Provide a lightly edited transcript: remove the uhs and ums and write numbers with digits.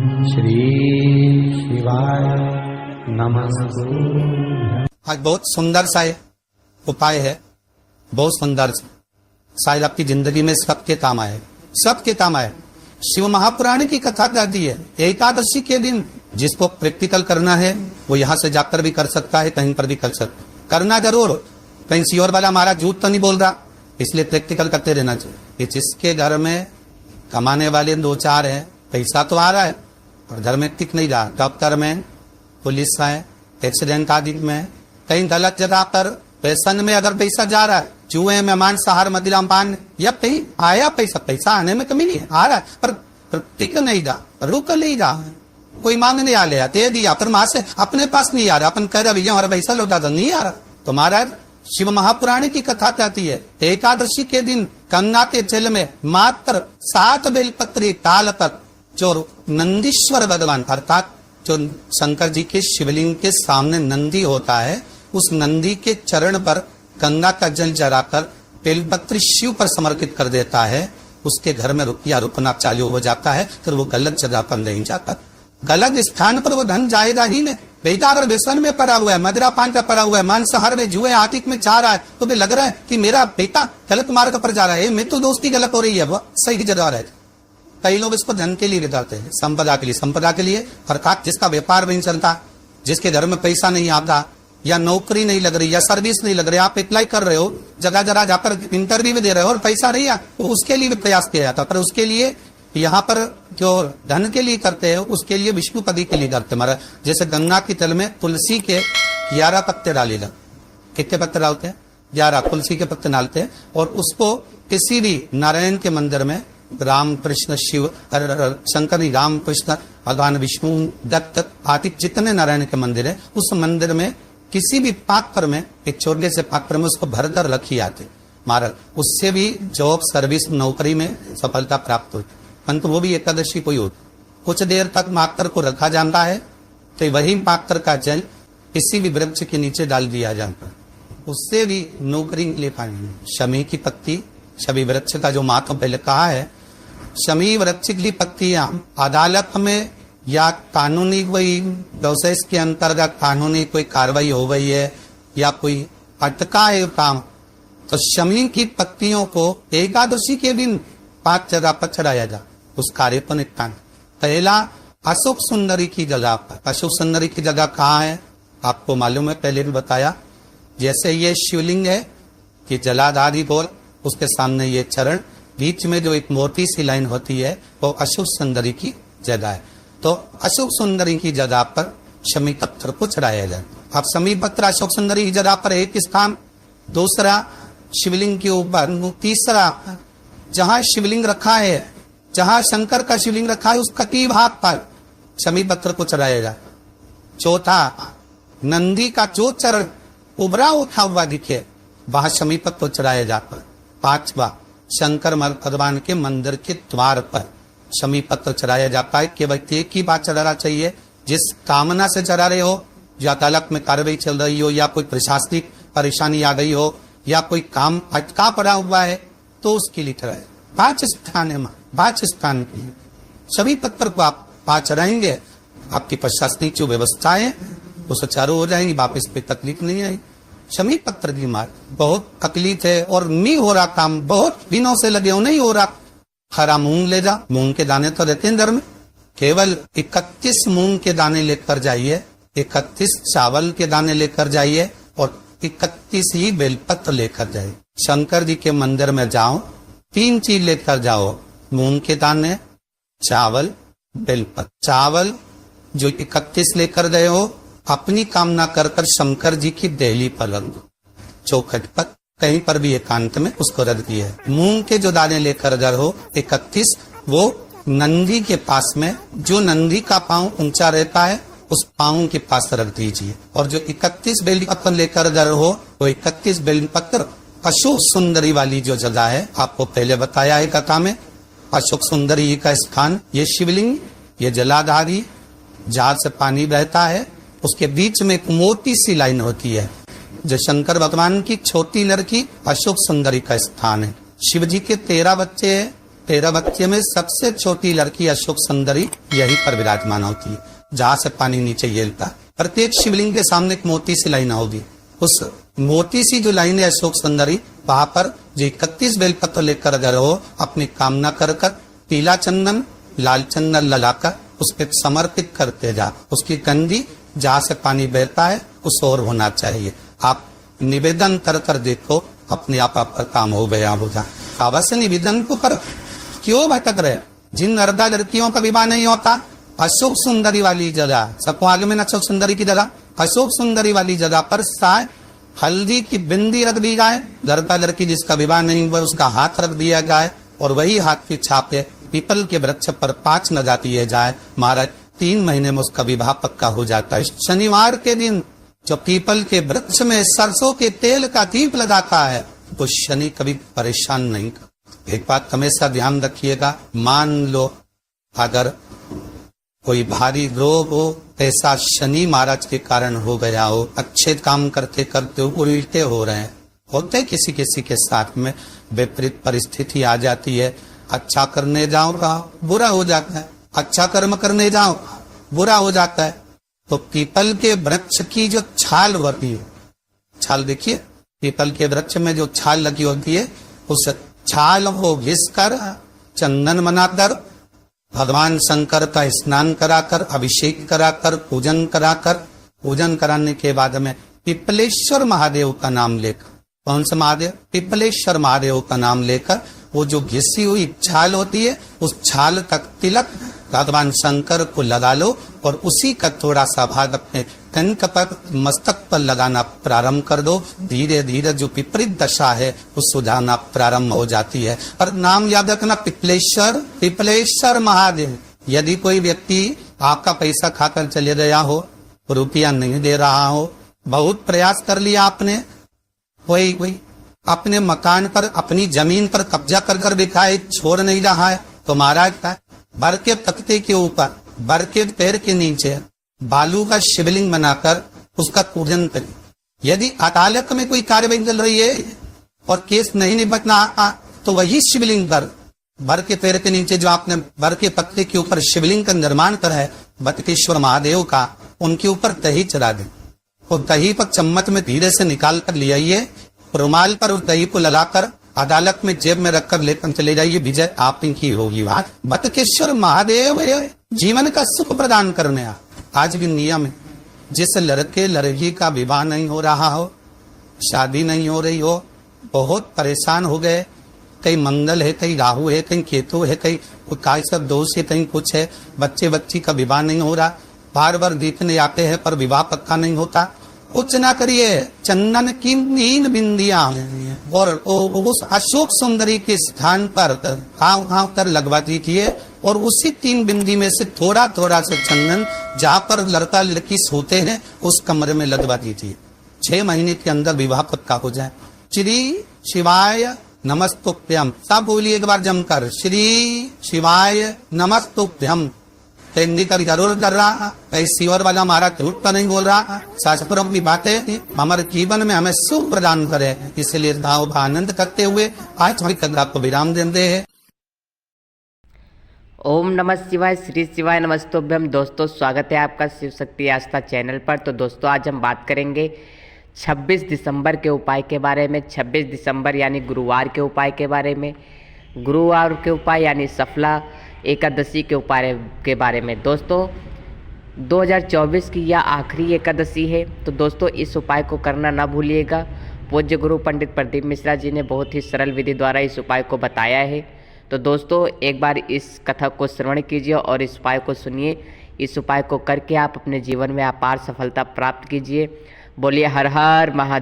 श्री शिवाय नमः। आज बहुत सुंदर सा उपाय है, बहुत सुंदर शायद आपकी जिंदगी में सबके काम आए, सबके काम आए। शिव महापुराण की कथा कहती है एकादशी के दिन जिसको प्रैक्टिकल करना है वो यहाँ से जाकर भी कर सकता है, कहीं पर भी कर सकता, करना जरूर। कहीं श्योर वाला हमारा झूठ तो नहीं बोल रहा, इसलिए प्रैक्टिकल करते रहना चाहिए। जिसके घर में कमाने वाले दो चार हैं, पैसा तो आ रहा है और घर में टिक नहीं रहा, डॉक्टर में, पुलिस है, एक्सीडेंट आदि में, कहीं गलत जगह पर पैसन में अगर पैसा जा रहा है, जुए में, मांसाहार, मदिरा पान, या कहीं आया पैसा आने में कमी नहीं है, आ रहा है पर टिक नहीं रहा, रुक नहीं रहा, कोई मांग नहीं आ लिया, दे दिया, पर वहां से अपने पास नहीं आ रहा, अपन कह रहे भैया हमारा पैसा लौटा दो, नहीं आ रहा। तो महाराज शिव महापुराण की कथा कहती है एकादशी के दिन गंगा के जल में मात्र 7 बेलपत्री ताल पर जो नंदीश्वर भगवान अर्थात जो शंकर जी के शिवलिंग के सामने नंदी होता है, उस नंदी के चरण पर गंगा का जल जलाकर बेलपत्री शिव पर समर्पित कर देता है, उसके घर में रुपया रुकना चालू हो जाता है। फिर वो गलत जगह पर नहीं जाता, गलत स्थान पर वो धन जाएगा ही नहीं। बेटा अगर व्यसन में पड़ा हुआ है, मदिरा पान का पड़ा हुआ है, मांसाहार में, जुए आतिक में जा रहा है, तो भी लग रहा है कि मेरा बेटा गलत मार्ग पर जा रहा है, मैं तो दोस्ती गलत हो रही है, वो सही जगह रहे। कई लोग इसको धन के लिए बिताते हैं, संपदा के लिए अर्थात जिसका व्यापार नहीं चलता, जिसके घर में पैसा नहीं आता, या नौकरी नहीं लग रही, या सर्विस नहीं लग रही, आप अप्लाई कर रहे हो, जगह जगह जाकर इंटरव्यू भी दे रहे हो और पैसा नहीं है, तो उसके लिए भी प्रयास किया जाता। पर उसके लिए यहाँ पर जो धन के लिए करते हैं, उसके लिए विष्णुपदी के लिए करते महाराज। जैसे गंगा की तल में तुलसी के 11 पत्ते डालेगा, कितने पत्ते डालते हैं? 11 तुलसी के पत्ते डालते हैं, और उसको किसी भी नारायण के मंदिर में राम कृष्ण शिव शंकर राम कृष्ण भगवान विष्णु दत्त आदि जितने नारायण के मंदिर है, उस मंदिर में किसी भी पात्र में, एक छोटे से पात्र में उसको भरकर रखी आते महाराज। उससे भी जॉब सर्विस नौकरी में सफलता प्राप्त होती, परंतु वो भी एकादशी को ही होती। कुछ देर तक पात्र को रखा जाता है, तो वही पात्र का जल किसी भी वृक्ष के नीचे डाल दिया जाता है, उससे भी नौकरी ले पाएंगे। शमी की पत्ती, शमी वृक्ष का जो महत्व पहले कहा है, शमी वृक्ष की पत्तियां अदालत में या कानूनी कोई प्रोसेस के अंतर्गत कानूनी कोई कार्रवाई हो गई है या कोई अटका है काम, तो शमी की पत्तियों को एकादशी के दिन 5 जगह पर चढ़ाया जा, उस कार्य को निपटाना। पहला अशोक सुंदरी की जगह पर। अशोक सुंदरी की जगह कहाँ है आपको मालूम है, पहले भी बताया। जैसे ये शिवलिंग है कि जलाधारी बोल, उसके सामने ये चरण, बीच में जो एक मोटी सी लाइन होती है वो अशोक सुंदरी की जगह है। तो अशोक सुंदरी की जगह पर शमी पत्थर को चढ़ाया जाए। अब शमी पत्थर अशोक सुंदरी की जगह पर एक स्थान, दूसरा शिवलिंग के ऊपर, तीसरा जहां शिवलिंग रखा है, जहां शंकर का शिवलिंग रखा है, उस कटी भाग पर शमी पत्थर को चढ़ाया जाए। चौथा नंदी का जो चरण उभरा उठा हुआ दिखे वहां शमी पत्थर को चढ़ाया जाता है। पांचवा शंकर भगवान के मंदिर के द्वार पर शमी पत्थर चढ़ाया जाता है। केवल एक ही बात चढ़ाना चाहिए, जिस कामना से चढ़ा रहे हो, या अदालत में कार्रवाई चल रही हो, या कोई प्रशासनिक परेशानी आ गई हो, या कोई काम अटका पड़ा हुआ है, तो उसके लिए चढ़ाए। 5 स्थान है, 5 स्थान सभी पत्थर को आप 5 चढ़ाएंगे, आपकी प्रशासनिक जो व्यवस्था है वो सुचारू हो जाएंगी, वापस पे तकलीफ नहीं आएगी। शमी पत्थर की मार बहुत तकलीफ है और नहीं हो रहा काम, बहुत दिनों से लगे हो, नहीं हो रहा। हरा मूंग ले जा, मूंग के दाने तो रहते हैं घर में, केवल 31 मूंग के दाने लेकर जाइए, 31 चावल के दाने लेकर जाइए और 31 ही बेलपत्र लेकर जाइए। शंकर जी के मंदिर में जाओ, 3 चीज लेकर जाओ, मूंग के दाने, चावल, बेलपत्र। चावल जो 31 लेकर गए हो, अपनी कामना कर कर शंकर जी की देहली पर रख दो, चौखट पर, कहीं पर भी एकांत में उसको रख दिए। मूंग के जो दाने लेकर गए हो 31, वो नंदी के पास में, जो नंदी का पांव ऊंचा रहता है उस पांव के पास रख दीजिए। और जो 31 बेल पत्र लेकर गए हो, वो 31 बेल पत्र अशोक सुंदरी वाली जो जगह है, आपको पहले बताया है कथा में, अशोक सुंदरी का स्थान, ये शिवलिंग, ये जलाधारी, जहां से पानी बहता है, उसके बीच में एक मोटी सी लाइन होती है, जो शंकर भगवान की छोटी लड़की अशोक सुंदरी का स्थान है। शिव जी के 13 बच्चे हैं, 13 बच्चे में सबसे छोटी लड़की अशोक सुंदरी यहीं पर विराजमान होती है, जहां से पानी नीचे गिरता है। प्रत्येक शिवलिंग के सामने एक मोटी सी लाइन होगी, उस मोटी सी जो लाइन है अशोक सुंदरी, वहां पर जो 31 बेलपत्र लेकर अगर हो अपनी कामना कर पीला चंदन लाल चंदन लगाकर उस पर समर्पित करते जा। उसकी गंदी जहां से पानी बहता है उस ओर होना चाहिए। आप निवेदन कर देखो, अपने आप आपका काम हो गया होगा। अवश्य निवेदन को कर, क्यों भटक रहे? जिन नर्दा लड़कियों का विवाह नहीं होता, अशोक सुंदरी वाली जगह, सबको आगे में अशोक सुंदरी की जगह, अशोक सुंदरी वाली जगह पर शायद हल्दी की बिंदी रख दी जाए। लड़का लड़की जिसका विवाह नहीं हुआ उसका हाथ रख दिया जाए और वही हाथ की छापे पीपल के वृक्ष पर 5 लगा दिए जाए। महाराज 3 महीने में उसका विवाह पक्का हो जाता है। शनिवार के दिन जो पीपल के वृक्ष में सरसों के तेल का दीप लगाता है वो शनि कभी परेशान नहीं करता। एक बात हमेशा ध्यान रखिएगा, मान लो अगर कोई भारी रोग हो, ऐसा शनि महाराज के कारण हो गया हो, अच्छे काम करते करते उल्टे हो रहे हैं, होते किसी किसी के साथ में विपरीत परिस्थिति आ जाती है। अच्छा करने जाओ बुरा हो जाता है, अच्छा कर्म करने जाओ बुरा हो जाता है। तो पीपल के वृक्ष की जो छाल होती है, छाल देखिए पीपल के वृक्ष में जो छाल लगी होती है, उस छाल को घिसकर चंदन बनाकर भगवान शंकर का स्नान कराकर अभिषेक कराकर पूजन कराकर, पूजन कराने के बाद में पिपलेश्वर महादेव का नाम लेकर, कौन सा महादेव? पिपलेश्वर महादेव का नाम लेकर वो जो घिसी हुई छाल होती है उस छाल तक तिलक भगवान शंकर को लगा लो और उसी का थोड़ा सा भाग अपने कंठ पर मस्तक पर लगाना प्रारंभ कर दो। धीरे धीरे जो विपरीत दशा है वो सुधारना प्रारंभ हो जाती है। और नाम याद रखना पिपलेश्वर, पिपलेश्वर महादेव। यदि कोई व्यक्ति आपका पैसा खाकर चले गया हो, रुपया नहीं दे रहा हो, बहुत प्रयास कर लिया आपने, कोई अपने मकान पर अपनी जमीन पर कब्जा कर दिखाए छोड़ नहीं रहा है, तो महाराज का बर के तख्ते के ऊपर बर के पैर के नीचे बालू का शिवलिंग बनाकर उसका पूजन करें। यदि अदालत में कोई कार्यवाही चल रही है और केस नहीं निपटना तो वही शिवलिंग पर बर के पैर के नीचे जो आपने बर के तख्ते के ऊपर शिवलिंग का निर्माण करा है बटकेश्वर महादेव का, उनके ऊपर दही चढ़ा दें। और दही पर चम्मच में धीरे से निकाल कर ले आइए, रुमाल पर उस दही को लगाकर अदालत में जेब में रखकर लेकर चले जाइए, विजय आप की होगी। बात बटकेश्वर महादेव जीवन का सुख प्रदान करने आज भी नियम है। जिस लड़के लड़की का विवाह नहीं हो रहा हो, शादी नहीं हो रही हो, बहुत परेशान हो गए, कहीं मंगल है, कहीं राहु है, कहीं केतु है, कहीं काय सब दोष है, कहीं कुछ है, बच्चे बच्ची का विवाह नहीं हो रहा, बार बार देखने आते हैं पर विवाह पक्का नहीं होता, कुछ ना करिए, चंदन की 3 बिंदियां और उस अशोक सुंदरी के स्थान पर हाव कर लगवा दीजिए और उसी 3 बिंदी में से थोड़ा थोड़ा से चंदन जहाँ पर लड़का लड़की सोते हैं उस कमरे में लगवा दीजिए। 6 महीने के अंदर विवाह पक्का हो जाए। श्री शिवाय नमस्तुभ्यम, सब बोलिए एक बार जमकर, श्री शिवाय नमस्तुभ्यम। हिंदी का जरूर कर रहा, कहीं सीवर वाला हमारा झूठ तो नहीं बोल रहा, शास्त्रों की बातें हमारे जीवन में हमें सुख प्रदान करे, इसलिए भाव आनंद करते हुए आज हमारी कथा को विराम देते हैं। ओम नमः शिवाय, श्री शिवाय नमस्तुभ्यम। दोस्तों स्वागत है आपका शिव शक्ति आस्था चैनल पर। तो दोस्तों आज हम बात करेंगे 26 दिसंबर के उपाय के बारे में। 26 दिसंबर यानी गुरुवार के उपाय के बारे में, गुरुवार के उपाय यानी सफला एकादशी के उपाय के बारे में। दोस्तों 2024 की यह आखिरी एकादशी है, तो दोस्तों इस उपाय को करना ना भूलिएगा। पूज्य गुरु पंडित प्रदीप मिश्रा जी ने बहुत ही सरल विधि द्वारा इस उपाय को बताया है। तो दोस्तों एक बार इस कथा को श्रवण कीजिए और इस उपाय को सुनिए। इस उपाय को करके आप अपने जीवन में अपार सफलता प्राप्त कीजिए। बोलिए हर हर महादेव।